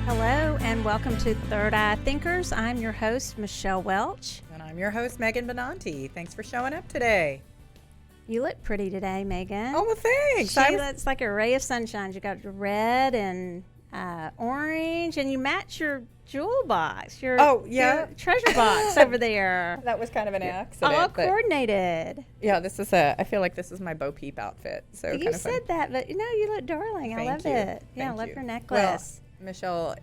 Hello and welcome to Third Eye Thinkers. I'm your host, Michelle Welch. And I'm your host, Megan Benanti. Thanks for showing up today. You look pretty today, Megan. Oh, well, thanks. She looks like a ray of sunshine. You got red and orange, and you match your jewel box, your treasure box over there. That was kind of an accident. All coordinated. Yeah, I feel like this is my Bo Peep outfit. So you kind of said that, but you look darling. I love it. Yeah, I love your necklace. Well, Michelle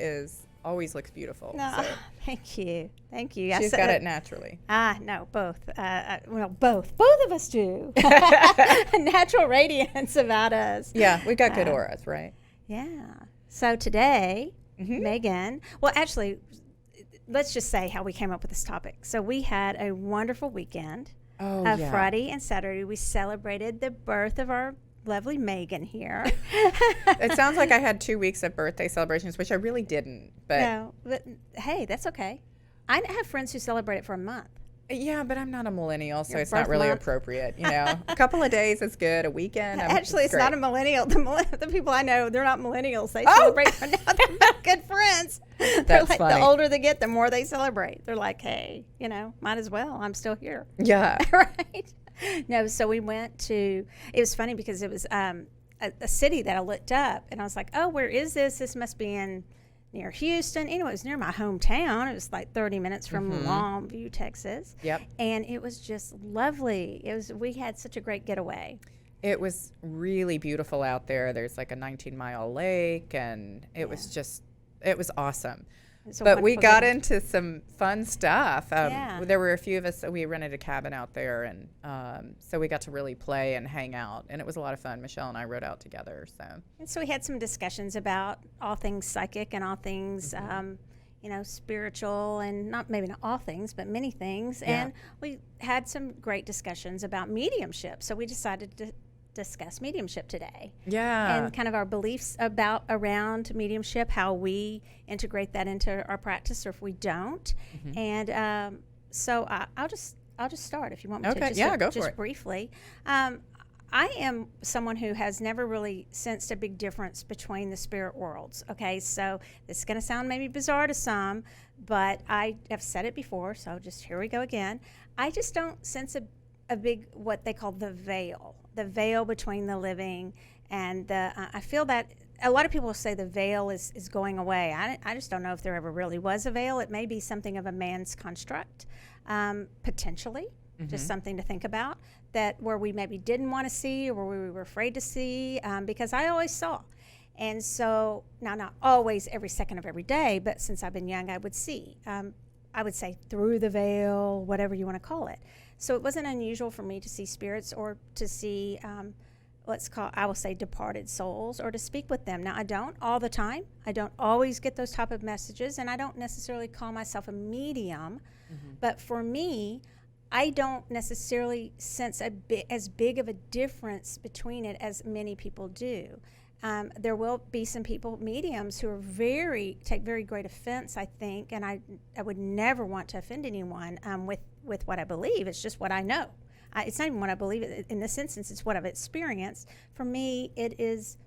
always looks beautiful. No, so. Thank you. She's got it naturally. No, both. Both of us do. Natural radiance about us. Yeah, we got good auras, right? Yeah. So today, Megan, well, actually, let's just say how we came up with this topic. So we had a wonderful weekend. Friday and Saturday. We celebrated the birth of our lovely Megan here. It sounds like I had 2 weeks of birthday celebrations, which I really didn't. No, but hey, that's okay. I have friends who celebrate it for a month. Yeah, but I'm not a millennial, so it's not really appropriate. A couple of days is good. A weekend. Actually, it's not a millennial. The people I know, they're not millennials. They celebrate for now. They're not good friends. They're like, funny. The older they get, the more they celebrate. They're like, hey, might as well. I'm still here. Yeah. Right. No, so we went to, it was funny because it was a city that I looked up, and I was like, oh, where is this? This must be near Houston. Anyway, it was near my hometown. It was like 30 minutes from Longview, Texas. Yep. And it was just lovely. We had such a great getaway. It was really beautiful out there. There's like a 19-mile lake, and it was awesome. But we got into some fun stuff. There were a few of us, we rented a cabin out there, and so we got to really play and hang out, and it was a lot of fun. Michelle and I rode out together. And so we had some discussions about all things psychic and all things, spiritual, and maybe not all things, but many things. Yeah. And we had some great discussions about mediumship. So we decided to discuss mediumship today. Yeah. And kind of our beliefs around mediumship, how we integrate that into our practice, or if we don't. And so I'll just start if you want me to. Go for it. Just briefly. I am someone who has never really sensed a big difference between the spirit worlds. Okay, so this is going to sound maybe bizarre to some, but I have said it before, so just here we go again. I just don't sense a big, what they call the veil between the living and the, I feel that a lot of people say the veil is going away. I just don't know if there ever really was a veil. It may be something of a man's construct, potentially, just something to think about, that where we maybe didn't want to see or where we were afraid to see, because I always saw. And so, now not always every second of every day, but since I've been young, I would see. I would say through the veil, whatever you want to call it. So it wasn't unusual for me to see spirits or to see, I will say departed souls, or to speak with them. Now, I don't all the time. I don't always get those type of messages, and I don't necessarily call myself a medium. But for me, I don't necessarily sense as big of a difference between it as many people do. There will be some mediums who are take very great offense, I think, and I would never want to offend anyone with what I believe. It's just what I know. It's not even what I believe. In this instance, it's what I've experienced. For me, it is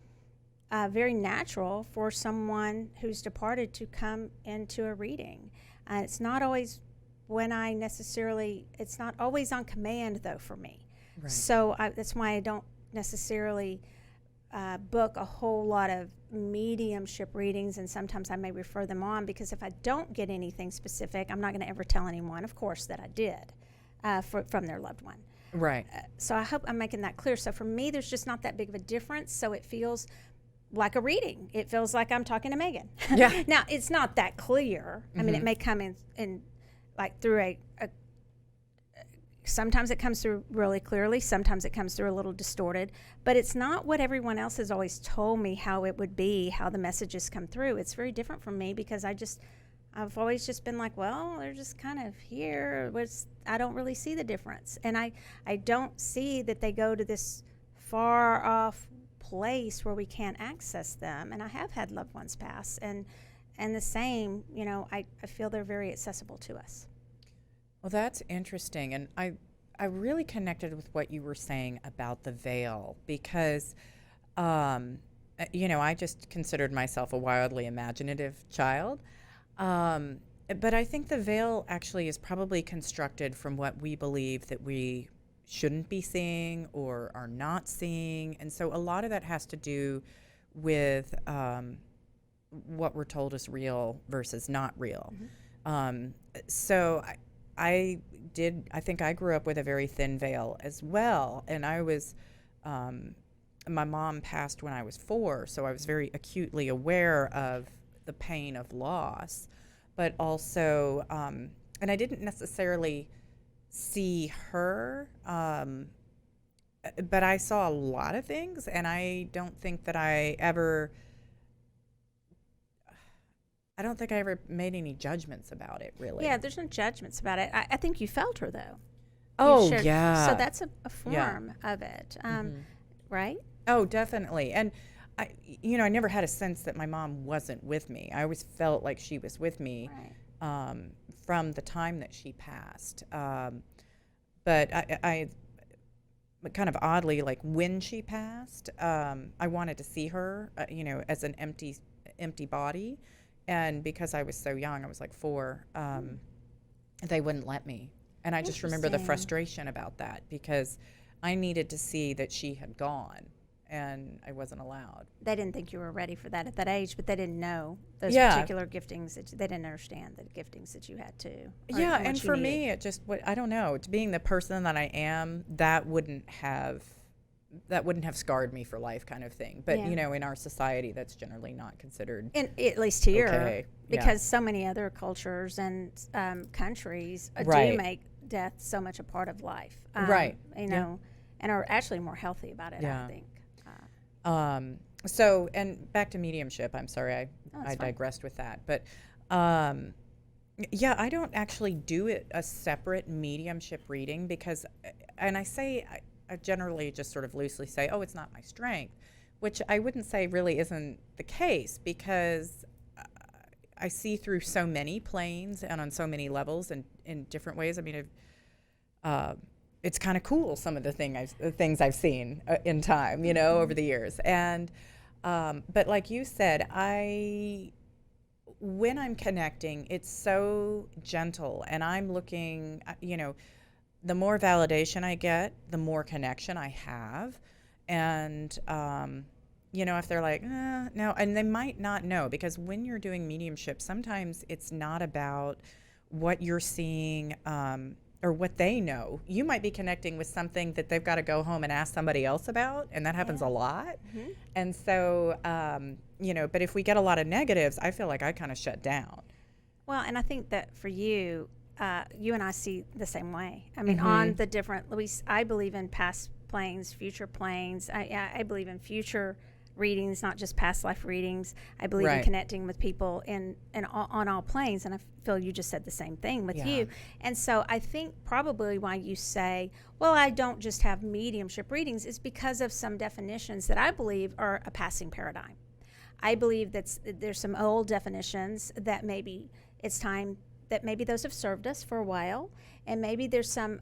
very natural for someone who's departed to come into a reading. It's not always it's not always on command, though, for me. Right. So that's why I don't necessarily book a whole lot of mediumship readings, and sometimes I may refer them on, because if I don't get anything specific, I'm not going to ever tell anyone, of course, that I did from their loved one. Right. So I hope I'm making that clear. So for me, there's just not that big of a difference, so it feels like a reading. It feels like I'm talking to Megan. Yeah. Now, it's not that clear. I mean, it may come in like through sometimes it comes through really clearly, sometimes it comes through a little distorted, but it's not what everyone else has always told me how it would be, how the messages come through. It's very different from me, because I've always just been like, well, they're just kind of here. I don't really see the difference. And I don't see that they go to this far off place where we can't access them. And I have had loved ones pass, and the same, I feel they're very accessible to us. Well, that's interesting. And I really connected with what you were saying about the veil, because I just considered myself a wildly imaginative child. But I think the veil actually is probably constructed from what we believe that we shouldn't be seeing or are not seeing. And so a lot of that has to do with what we're told is real versus not real. So I think I grew up with a very thin veil as well. And I was, my mom passed when I was 4, so I was very acutely aware of the pain of loss, but also, and I didn't necessarily see her, but I saw a lot of things, and I don't think I ever made any judgments about it, really. Yeah, there's no judgments about it. I think you felt her, though. Oh, yeah. So that's a form of it, right? Oh, definitely. And I never had a sense that my mom wasn't with me. I always felt like she was with me from the time that she passed. But I kind of oddly, like when she passed, I wanted to see her, as an empty body. And because I was so young, I was like 4, they wouldn't let me. And I just remember the frustration about that because I needed to see that she had gone. And I wasn't allowed. They didn't think you were ready for that at that age, but they didn't know those particular giftings. They didn't understand the giftings that you had too. Yeah, and for me, it just, I don't know, to being the person that I am, that wouldn't have scarred me for life, kind of thing. But in our society, that's generally not considered. And at least here, okay. Because so many other cultures and countries do make death so much a part of life. And are actually more healthy about it. I think. So, and back to mediumship, I'm sorry, I digressed with that, but, I don't actually do a separate mediumship reading because, and I generally just sort of loosely say, oh, it's not my strength, which I wouldn't say really isn't the case because I see through so many planes and on so many levels and in different ways. I mean, it's kind of cool, some of the things I've seen in time, over the years. And, but like you said, when I'm connecting, it's so gentle and I'm looking, the more validation I get, the more connection I have. And, if they're like, no, and they might not know, because when you're doing mediumship, sometimes it's not about what you're seeing, or what they know. You might be connecting with something that they've got to go home and ask somebody else about, and that happens a lot. And so, but if we get a lot of negatives, I feel like I kind of shut down. Well, and I think that for you, you and I see the same way. I mean, on the different, I believe in past planes, future planes. I believe in future readings, not just past life readings. I believe in connecting with people on all planes, and I feel you just said the same thing with you. And so I think probably why you say, well, I don't just have mediumship readings, is because of some definitions that I believe are a passing paradigm. I believe that there's some old definitions that maybe it's time that maybe those have served us for a while, and maybe there's some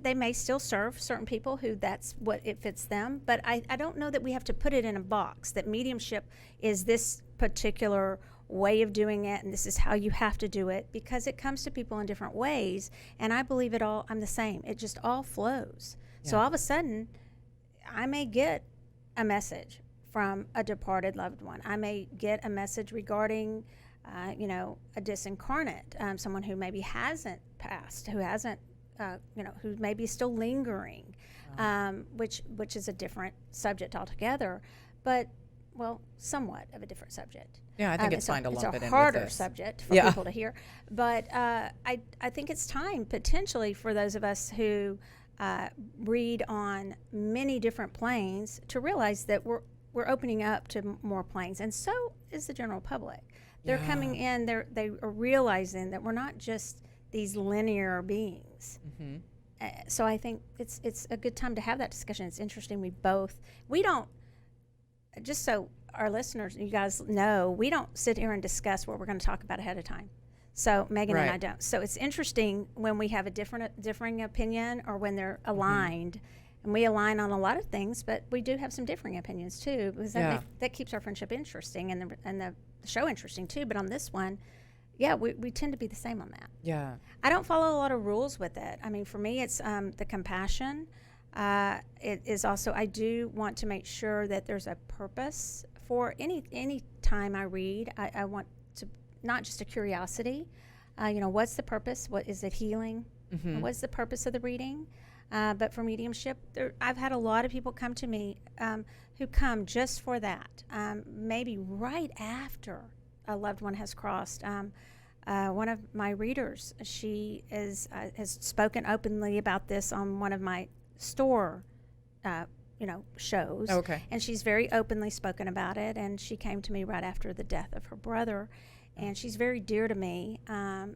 they may still serve certain people who that's what it fits them, but I don't know that we have to put it in a box, that mediumship is this particular way of doing it and this is how you have to do it, because it comes to people in different ways, and I believe I'm the same. It just all flows. So all of a sudden, I may get a message from a departed loved one. I may get a message regarding a disincarnate, someone who maybe hasn't passed, who hasn't who may be still lingering, which is a different subject altogether, but, somewhat of a different subject. Yeah, I think it's fine to lump it in with this. It's a harder subject for people to hear. But I think it's time, potentially, for those of us who read on many different planes to realize that we're opening up to more planes, and so is the general public. They're coming in, they are realizing that we're not just these linear beings. So I think it's a good time to have that discussion. It's interesting. We don't, just so our listeners, you guys know, we don't sit here and discuss what we're going to talk about ahead of time. So Megan and I don't. So it's interesting when we have a differing opinion, or when they're aligned, and we align on a lot of things, but we do have some differing opinions too, because that keeps our friendship interesting and the show interesting too. But on this one, yeah, we tend to be the same on that. Yeah. I don't follow a lot of rules with it. I mean, for me, it's the compassion. It is also, I do want to make sure that there's a purpose for any time I read. I want to, not just a curiosity. What's the purpose? What is it, healing? Mm-hmm. What's the purpose of the reading? But for mediumship, I've had a lot of people come to me who come just for that. Maybe right after a loved one has crossed. One of my readers, she has spoken openly about this on one of my store, shows. Okay. And she's very openly spoken about it. And she came to me right after the death of her brother. And she's very dear to me.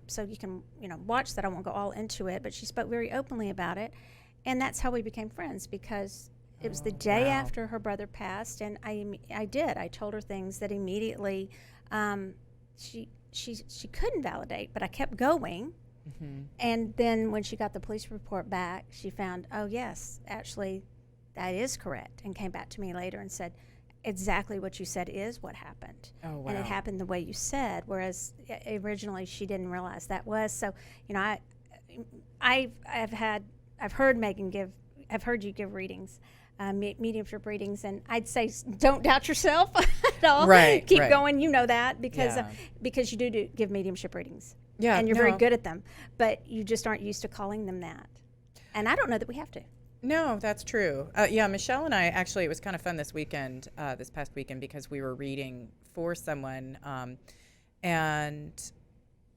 So you can, watch that. I won't go all into it. But she spoke very openly about it. And that's how we became friends, because it was the day after her brother passed. And I told her things that immediately she couldn't validate, but I kept going. Mm-hmm. And then when she got the police report back, she found, oh, yes, actually, that is correct, and came back to me later and said, exactly what you said is what happened. Oh, wow. And it happened the way you said, whereas originally she didn't realize that was. So, I've heard I've heard you give readings, mediumship readings, and I'd say don't doubt yourself at all. Right. Keep going. You know that because you do give mediumship readings. Yeah. And you're very good at them, but you just aren't used to calling them that. And I don't know that we have to. No, that's true. Michelle and I, actually, it was kind of fun this past weekend, because we were reading for someone, and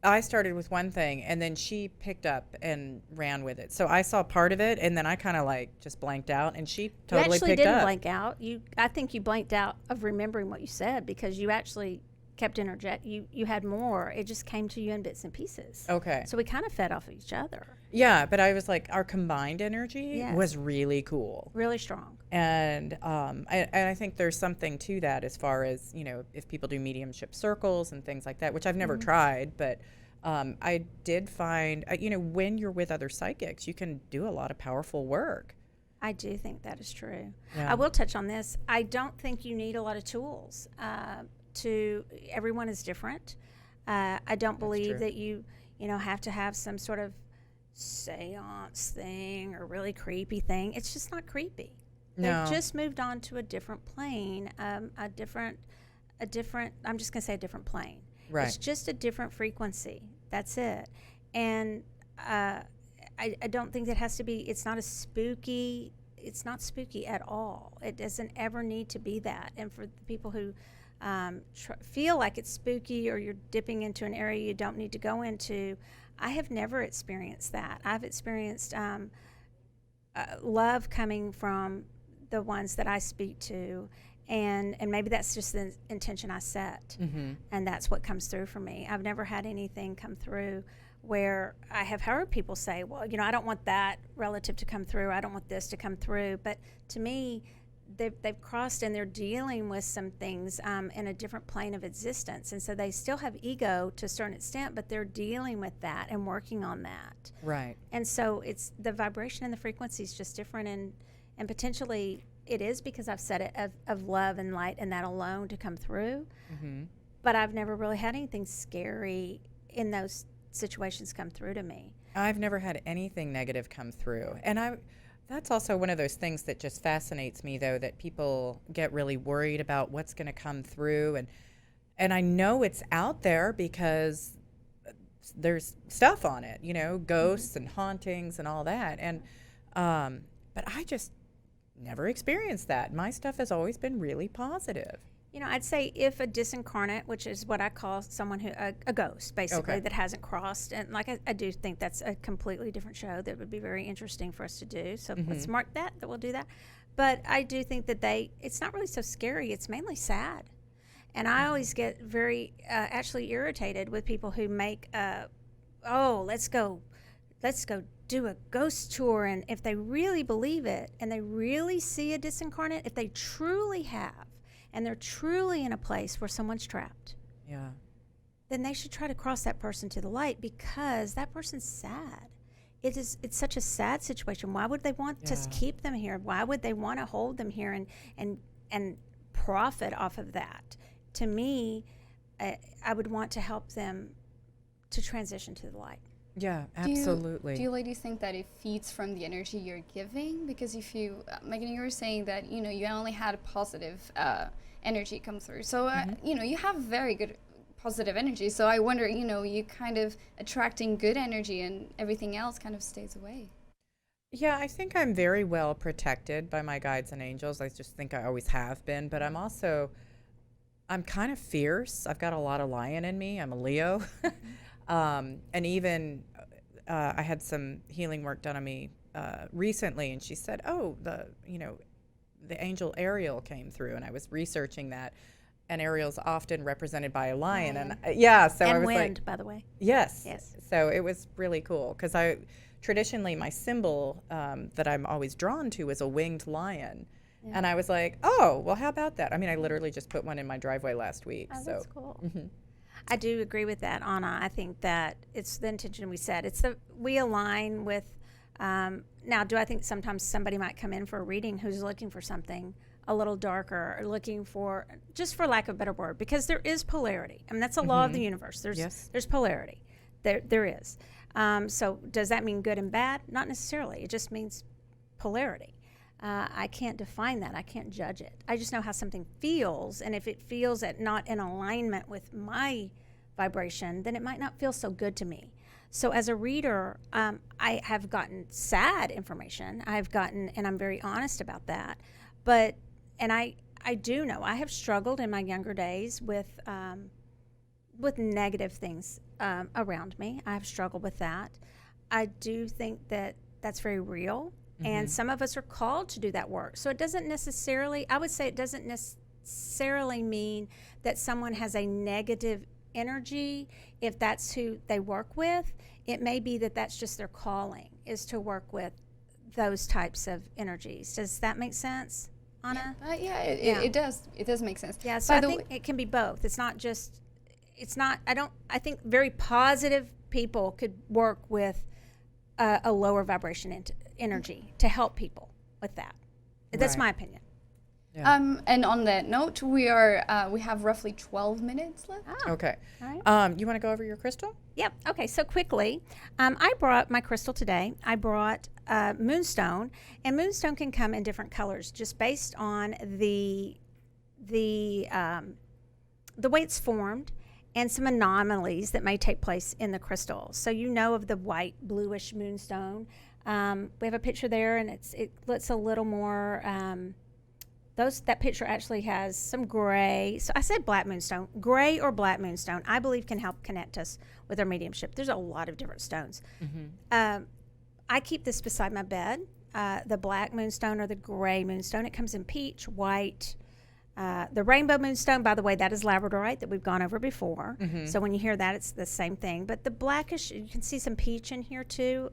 I started with one thing, and then she picked up and ran with it. So I saw part of it, and then I kind of just blanked out, and she totally picked up. You actually didn't blank out. I think you blanked out of remembering what you said, because you actually kept interjecting. You had more. It just came to you in bits and pieces. Okay. So we kind of fed off of each other. Yeah, but I was like, our combined energy was really cool. Really strong. And I think there's something to that, as far as, if people do mediumship circles and things like that, which I've never tried, but I did find, when you're with other psychics, you can do a lot of powerful work. I do think that is true. Yeah. I will touch on this. I don't think you need a lot of tools. Everyone is different. I don't believe that you have to have some sort of seance thing or really creepy thing. It's just not creepy. No. They've just moved on to a different plane, a different, I'm just going to say a different plane. Right. It's just a different frequency. That's it. And I don't think that has to be, it's not spooky at all. It doesn't ever need to be that. And for the people who feel like it's spooky, or you're dipping into an area you don't need to go into, I have never experienced that. I've experienced love coming from the ones that I speak to, and maybe that's just the intention I set, and that's what comes through for me. I've never had anything come through where I have heard people say, well, I don't want that relative to come through, I don't want this to come through, but to me, they've crossed, and they're dealing with some things in a different plane of existence, and so they still have ego to a certain extent, but they're dealing with that and working on that. Right. And so it's the vibration and the frequency is just different, and potentially it is because I've said it of love and light and that alone to come through. Mm-hmm. But I've never really had anything scary in those situations come through to me. I've never had anything negative come through, and that's also one of those things that just fascinates me, though, that people get really worried about what's going to come through. And I know it's out there because there's stuff on it, ghosts and hauntings and all that. And but I just never experienced that. My stuff has always been really positive. I'd say if a disincarnate, which is what I call someone who, a ghost, basically, that hasn't crossed, and I do think that's a completely different show that would be very interesting for us to do. So let's mark that we'll do that. But I do think that it's not really so scary. It's mainly sad. And I always get very actually irritated with people who make, let's go do a ghost tour. And if they really believe it and they really see a disincarnate, if they truly have, and they're truly in a place where someone's trapped, then they should try to cross that person to the light, because that person's sad. it's such a sad situation. Why would they want to keep them here? Why would they want to hold them here and profit off of that? To me, I would want to help them to transition to the light. Yeah, absolutely. Do you ladies think that it feeds from the energy you're giving? Because if you, Megan, you were saying that, you know, you only had positive energy come through. So, you know, you have very good positive energy. So I wonder, you know, you kind of attracting good energy and everything else kind of stays away. Yeah, I think I'm very well protected by my guides and angels. I just think I always have been, but I'm kind of fierce. I've got a lot of lion in me. I'm a Leo. And even I had some healing work done on me recently, and she said, "Oh, the angel Ariel came through," and I was researching that, and Ariel's often represented by a lion, and so and I was wind, like, by the way. yes. So it was really cool because traditionally my symbol that I'm always drawn to is a winged lion. Yeah. And I was like, oh, well, how about that? I mean, I literally just put one in my driveway last week. Oh, that's cool. Mm-hmm. I do agree with that, Anna. I think that it's the intention we set. We align with, now, do I think sometimes somebody might come in for a reading who's looking for something a little darker, or looking for, just for lack of a better word, because there is polarity. I mean, that's a law of the universe. There's polarity. There is. So does that mean good and bad? Not necessarily. It just means polarity. I can't define that. I can't judge it. I just know how something feels, and if it feels not in alignment with my vibration, then it might not feel so good to me. So as a reader, I have gotten sad information. And I'm very honest about that. And I do know I have struggled in my younger days with negative things around me. I have struggled with that. I do think that that's very real. Mm-hmm. And some of us are called to do that work. So it doesn't necessarily, I would say it doesn't necessarily mean that someone has a negative energy if that's who they work with. It may be that that's just their calling, is to work with those types of energies. Does that make sense, Anna? It does. It does make sense. Yeah, so I think it can be both. I think very positive people could work with a lower vibration energy to help people with that. That's my opinion. Yeah. And on that note, we have roughly 12 minutes left. Oh, okay. All right. You want to go over your crystal? Yep. Okay. So quickly, I brought my crystal today. I brought Moonstone, and Moonstone can come in different colors, just based on the way it's formed, and some anomalies that may take place in the crystal. So you know of the white, bluish Moonstone. We have a picture there, and it looks a little more. That picture actually has some gray. So I said black Moonstone. Gray or black Moonstone, I believe, can help connect us with our mediumship. There's a lot of different stones. Mm-hmm. I keep this beside my bed, the black Moonstone or the gray Moonstone. It comes in peach, white. The rainbow Moonstone, by the way, that is labradorite that we've gone over before. Mm-hmm. So when you hear that, it's the same thing. But the blackish, you can see some peach in here too.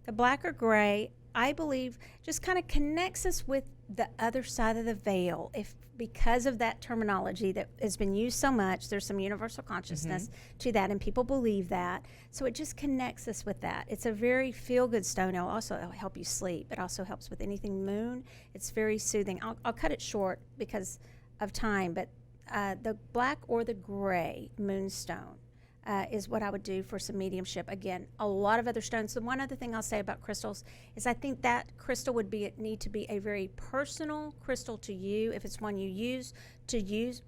The black or gray, I believe, just kind of connects us with the other side of the veil. Because of that terminology that has been used so much, there's some universal consciousness to that, and people believe that. So it just connects us with that. It's a very feel-good stone. It'll also help you sleep. It also helps with anything moon. It's very soothing. I'll cut it short because of time, but the black or the gray Moonstone is what I would do for some mediumship. Again, a lot of other stones. The one other thing I'll say about crystals is I think that crystal would need to be a very personal crystal to you. If it's one you use,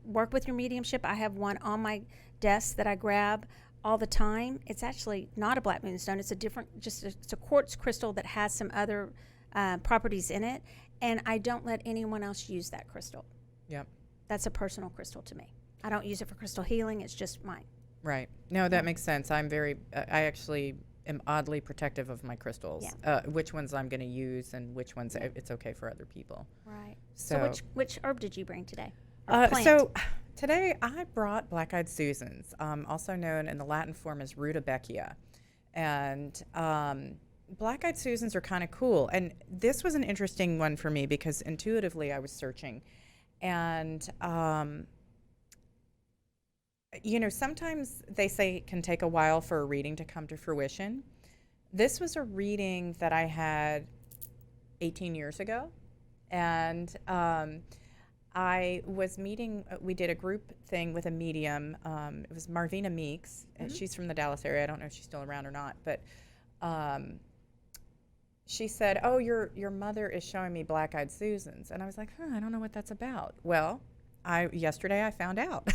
work with your mediumship. I have one on my desk that I grab all the time. It's actually not a black Moonstone. It's it's a quartz crystal that has some other properties in it, and I don't let anyone else use that crystal. Yep. That's a personal crystal to me. I don't use it for crystal healing. It's just mine. Right. No, that makes sense. I actually am oddly protective of my crystals, which ones I'm going to use and which ones it's okay for other people. Right. So which herb did you bring today? So today I brought black-eyed Susans, also known in the Latin form as rutabacia. And black-eyed Susans are kind of cool. And this was an interesting one for me because intuitively I was searching. And sometimes they say it can take a while for a reading to come to fruition. This was a reading that I had 18 years ago. And I was meeting, we did a group thing with a medium. It was Marvina Meeks. She's from the Dallas area. I don't know if she's still around or not. But she said, oh, your mother is showing me black-eyed Susans. And I was like, I don't know what that's about. Well, yesterday I found out,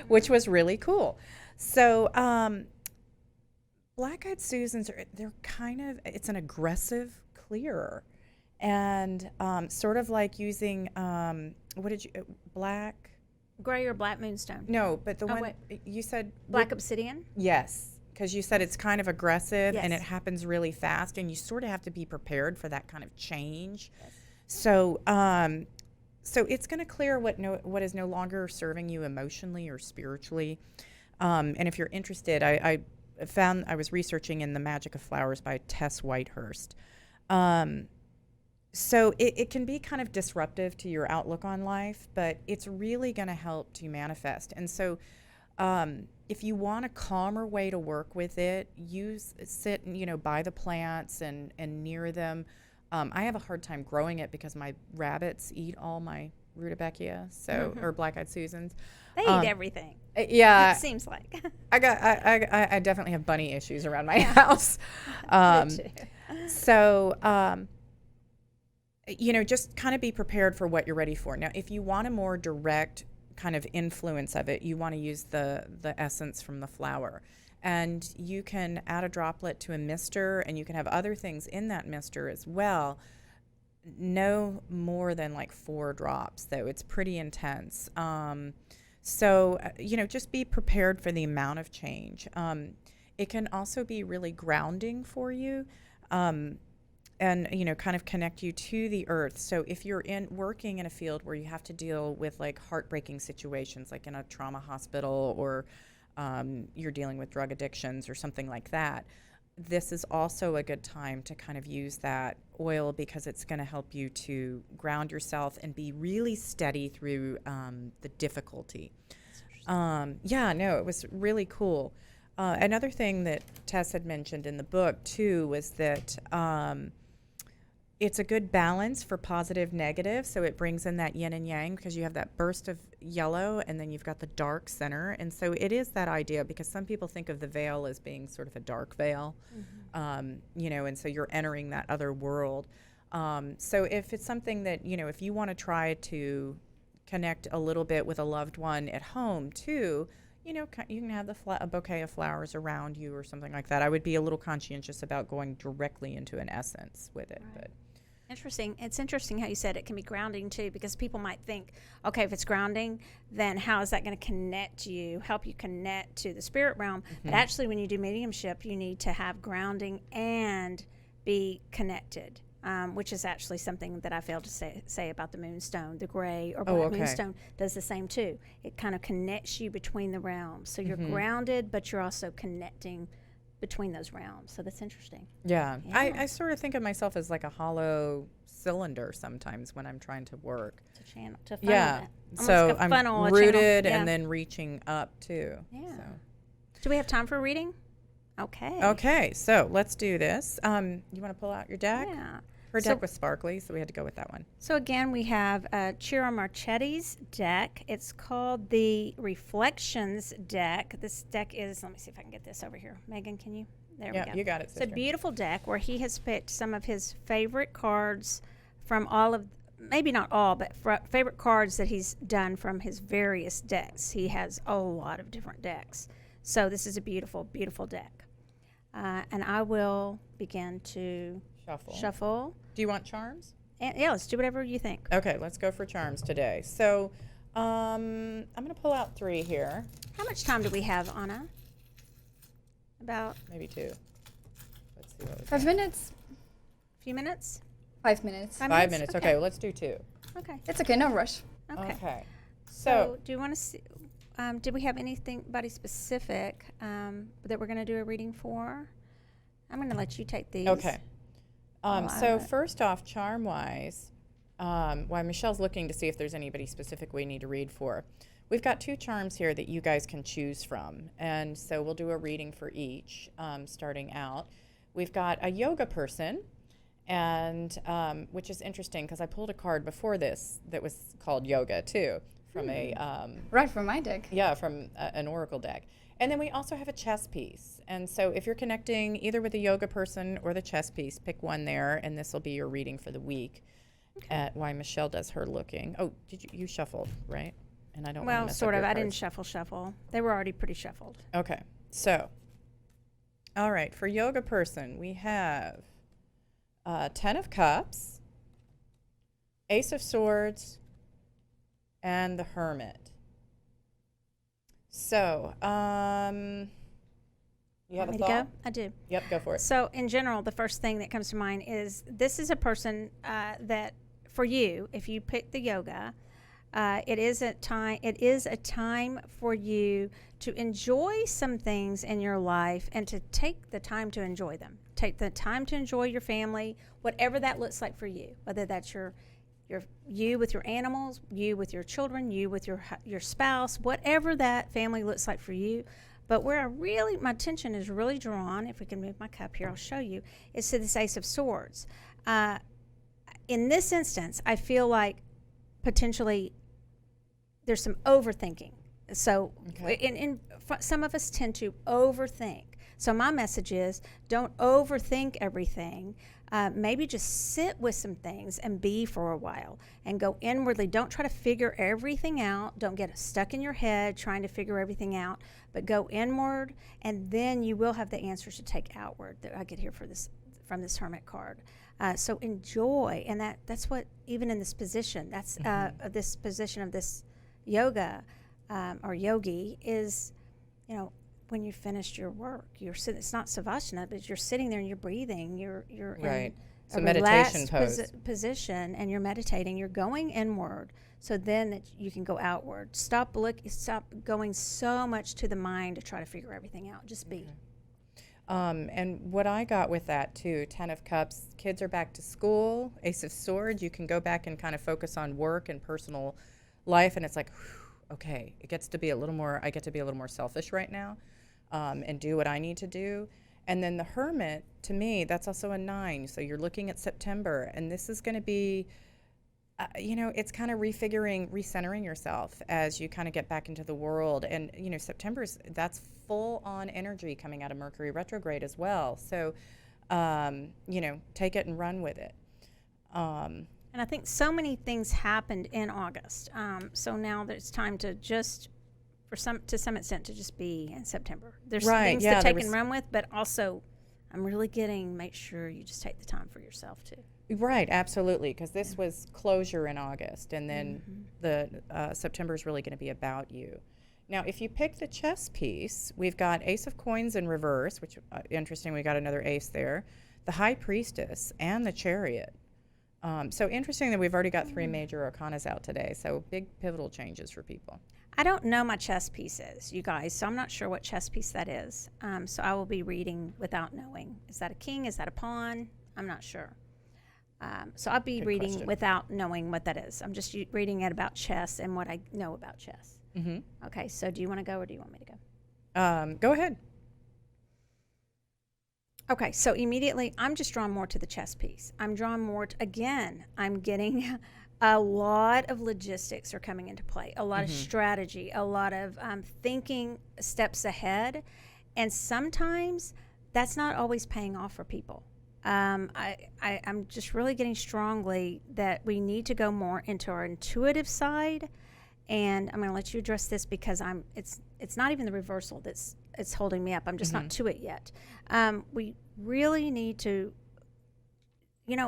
which was really cool. So black-eyed Susans, they're kind of, it's an aggressive clearer. And sort of like using, Gray or black moonstone? No, but the one you said. Black obsidian? Yes, because you said it's kind of aggressive and it Yes. happens really fast, and you sort of have to be prepared for that kind of change. Yes. So, so it's going to clear what is no longer serving you emotionally or spiritually. And if you're interested, I was researching in The Magic of Flowers by Tess Whitehurst. So it can be kind of disruptive to your outlook on life, but it's really going to help to manifest. And so if you want a calmer way to work with it, sit by the plants and near them. I have a hard time growing it because my rabbits eat all my rudbeckia, or black-eyed Susans. They eat everything. Yeah. It seems like. I definitely have bunny issues around my house. So, just kind of be prepared for what you're ready for. Now, if you want a more direct kind of influence of it, you want to use the essence from the flower. And you can add a droplet to a mister, and you can have other things in that mister as well. No more than like 4 drops, though. It's pretty intense. Just be prepared for the amount of change. It can also be really grounding for you. And kind of connect you to the earth. So if you're working in a field where you have to deal with like heartbreaking situations, like in a trauma hospital, or you're dealing with drug addictions or something like that, this is also a good time to kind of use that oil, because it's going to help you to ground yourself and be really steady through the difficulty. It was really cool. Another thing that Tess had mentioned in the book too was that it's a good balance for positive, negative. So it brings in that yin and yang, because you have that burst of yellow and then you've got the dark center. And so it is that idea, because some people think of the veil as being sort of a dark veil, and so you're entering that other world. So if it's something that, if you want to try to connect a little bit with a loved one at home too, you can have a bouquet of flowers around you or something like that. I would be a little conscientious about going directly into an essence with it. Right. But Interesting. It's interesting how you said it can be grounding too, because people might think, okay, if it's grounding, then how is that going to help you connect to the spirit realm? But actually, when you do mediumship, you need to have grounding and be connected, which is actually something that I failed to say about the Moonstone. The gray or black Moonstone does the same too. It kind of connects you between the realms. So you're grounded, but you're also connecting between those realms. So that's interesting. yeah. I sort of think of myself as like a hollow cylinder sometimes when I'm trying to work. To channel, to funnel it. Almost So like a I'm funnel, a rooted channel. and then reaching up too. Yeah. So. Do we have time for a reading? Okay. Okay, so let's do this. You want to pull out your deck? Yeah. Her So- deck was sparkly, so we had to go with that one. So again, we have Chira Marchetti's deck. It's called the Reflections deck. This deck is, let me see if I can get this over here. Megan, can you? There we Yeah, go. you got it, It's a sister. beautiful deck where he has picked some of his favorite cards from all of, maybe not all, but favorite cards that he's done from his various decks. He has a lot of different decks. So this is a beautiful, beautiful deck. And I will begin to shuffle. Do you want charms? And yeah, let's do whatever you think. Okay, let's go for charms today. So I'm going to pull out 3 here. How much time do we have, Anna? About Maybe 2. Let's see what we 5 minutes. a few minutes? 5 minutes. 5 minutes. Okay, well, let's do 2. Okay. It's okay, no rush. Okay. So, do you want to see? Did we have anybody specific that we're going to do a reading for? I'm going to let you take these. okay. So I- first off, charm-wise, while Michelle's looking to see if there's anybody specific we need to read for, we've got 2 charms here that you guys can choose from. And so we'll do a reading for each, starting out. we've got a yoga person, and which is interesting because I pulled a card before this that was called yoga too, from a Right, from my deck. yeah, from an oracle deck. And then we also have a chess piece. And so if you're connecting either with a yoga person or the chess piece, pick one there, and this will be your reading for the week. At why Michelle does her looking. Oh, you shuffled, right? And I don't want to mess sort up of. your I didn't cards. shuffle. They were already pretty shuffled. Okay. So, all right, for yoga person, we have 10 of Cups, Ace of Swords, and the Hermit. So, you have Want a me thought? to go? I do. Yep, go for it. So, in general, the first thing that comes to mind is this is a person that, for you, if you pick the yoga, it is a time. It is a time for you to enjoy some things in your life and to take the time to enjoy them. Take the time to enjoy your family, whatever that looks like for you. Whether that's you with your animals, you with your children, you with your spouse, whatever that family looks like for you. But where my attention is really drawn, if we can move my cup here, I'll show you, is to this Ace of Swords. In this instance, I feel like potentially there's some overthinking. So some of us tend to overthink. So my message is don't overthink everything. Maybe just sit with some things and be for a while and go inwardly. Don't try to figure everything out. Don't get stuck in your head trying to figure everything out, but go inward, and then you will have the answers to take outward that I get here from this Hermit card. So enjoy, and that's what, even in this position, that's this position of this yoga or yogi is, when you finished your work, you're sitting. It's not savasana, but you're sitting there and you're breathing. You're right. in So meditation relaxed position, and you're meditating. You're going inward, so then that you can go outward. Stop going so much to the mind to try to figure everything out. Just be. And what I got with that too, 10 of Cups, kids are back to school. Ace of Swords, you can go back and kind of focus on work and personal life, and it's like, whew, okay, I get to be a little more selfish right now. And do what I need to do. And then the Hermit, to me, that's also a 9. So you're looking at September, and this is going to be, it's kind of recentering yourself as you kind of get back into the world. And, that's full on energy coming out of Mercury retrograde as well. So, take it and run with it. And I think so many things happened in August. So now that it's time to just, to some extent, to just be in September. There's some things to take and run with, but also I'm really make sure you just take the time for yourself too. Right, absolutely, because this was closure in August, and then the September is really going to be about you. Now, if you pick the chess piece, we've got Ace of Coins in reverse, which interesting, we got another ace there, the High Priestess, and the Chariot. So interesting that we've already got 3 major arcanas out today, so big pivotal changes for people. I don't know my chess pieces, you guys, so I'm not sure what chess piece that is. So I will be reading without knowing. Is that a king? Is that a pawn? I'm not sure. So I'll be reading question. Without knowing what that is. I'm just reading it about chess and what I know about chess. Mm-hmm. Okay, so do you want to go or do you want me to go? Go ahead. Okay, so immediately I'm just drawn more to the chess piece. I'm drawn more to, again, I'm getting a lot of logistics are coming into play, a lot of strategy, a lot of thinking steps ahead. And sometimes that's not always paying off for people. I'm just really getting strongly that we need to go more into our intuitive side. And I'm going to let you address this because it's not even the reversal it's holding me up. I'm just not to it yet. We really need to,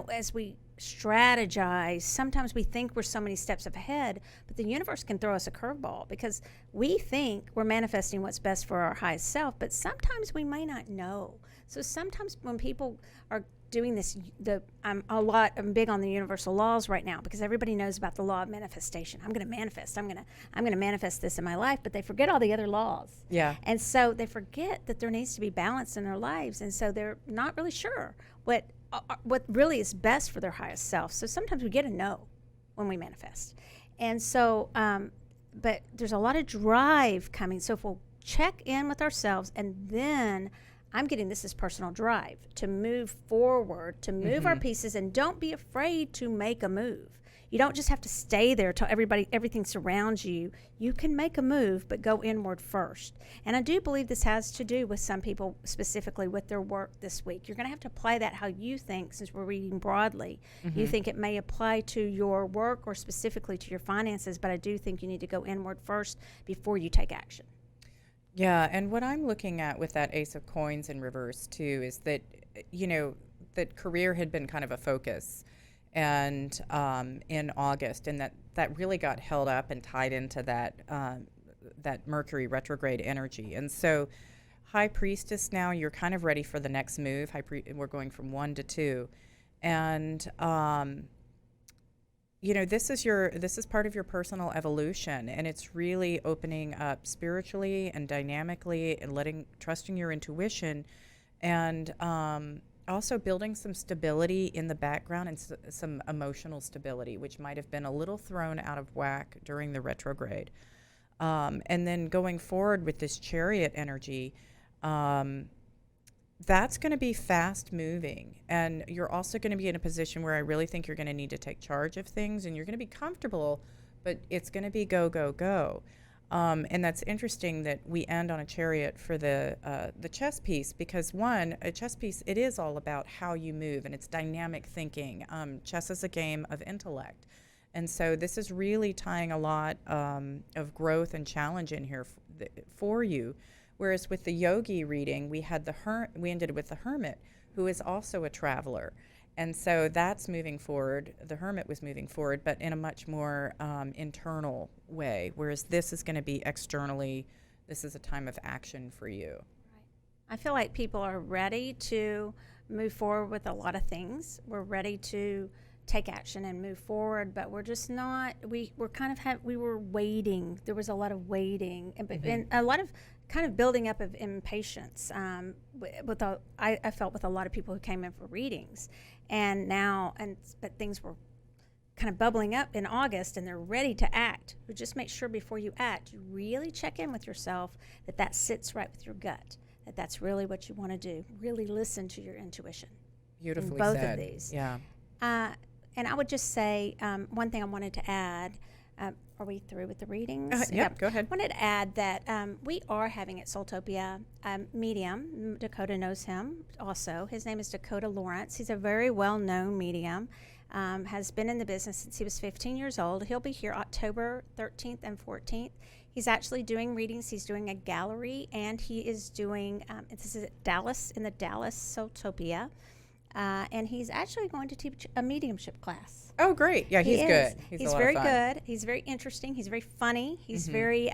as we strategize, sometimes we think we're so many steps ahead, but the universe can throw us a curveball because we think we're manifesting what's best for our highest self, but sometimes we may not know. So sometimes when people are doing this, I'm big on the universal laws right now because everybody knows about the law of manifestation. I'm going to manifest. I'm going to manifest this in my life, but they forget all the other laws. Yeah. And so they forget that there needs to be balance in their lives, and so they're not really sure what really is best for their highest self. So sometimes we get a no when we manifest. And so, but there's a lot of drive coming. So if we'll check in with ourselves and then I'm getting this as personal drive to move forward, to move our pieces, and don't be afraid to make a move. You don't just have to stay there till everything surrounds you. You can make a move, but go inward first. And I do believe this has to do with some people, specifically with their work this week. You're going to have to apply that how you think, since we're reading broadly. You think it may apply to your work or specifically to your finances, but I do think you need to go inward first before you take action. Yeah, and what I'm looking at with that Ace of Coins in reverse too is that, that career had been kind of a focus, and in August, and that really got held up and tied into that that Mercury retrograde energy. And so, High Priestess, now you're kind of ready for the next move. We're going from 1 to 2, and this is part of your personal evolution, and it's really opening up spiritually and dynamically, and trusting your intuition, and also building some stability in the background, and some emotional stability, which might have been a little thrown out of whack during the retrograde. And then going forward with this Chariot energy, that's going to be fast moving, and you're also going to be in a position where I really think you're going to need to take charge of things, and you're going to be comfortable, but it's going to be go, go, go. And that's interesting that we end on a Chariot for the chess piece, because a chess piece, it is all about how you move, and it's dynamic thinking. Chess is a game of intellect, and so this is really tying a lot of growth and challenge in here for you. Whereas with the Yogi reading, we ended with the Hermit, who is also a traveler. And so that's moving forward. The Hermit was moving forward, but in a much more internal way, whereas this is going to be externally. This is a time of action for you. Right. I feel like people are ready to move forward with a lot of things. We're ready to take action and move forward, but we're just not. We were waiting. There was a lot of waiting, and a lot of kind of building up of impatience. I felt with a lot of people who came in for readings, but things were kind of bubbling up in August, and they're ready to act. But just make sure before you act, you really check in with yourself that sits right with your gut, that's really what you want to do. Really listen to your intuition. Beautifully both said. of these. Yeah. And I would just say one thing I wanted to add. Are we through with the readings? Yep, go ahead. I wanted to add that we are having at Soultopia medium. Dakota knows him also. His name is Dakota Lawrence. He's a very well-known medium, has been in the business since he was 15 years old. He'll be here October 13th and 14th. He's actually doing readings. He's doing a gallery, and he is doing, this is at Dallas, in the Dallas Soultopia. And he's actually going to teach a mediumship class. Oh, great. Yeah, he's good. He's very good. He's very interesting. He's very funny. He's very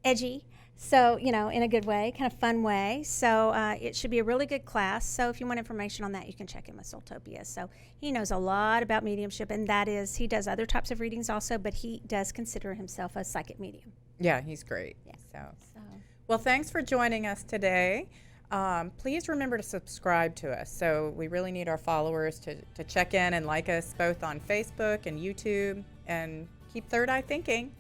edgy. So, in a good way, kind of fun way. So it should be a really good class. So if you want information on that, you can check in with Soultopia. So he knows a lot about mediumship, and he does other types of readings also, but he does consider himself a psychic medium. Yeah, he's great. Yeah. So. Well, thanks for joining us today. Please remember to subscribe to us. So we really need our followers to check in and like us both on Facebook and YouTube, and keep Third Eye thinking.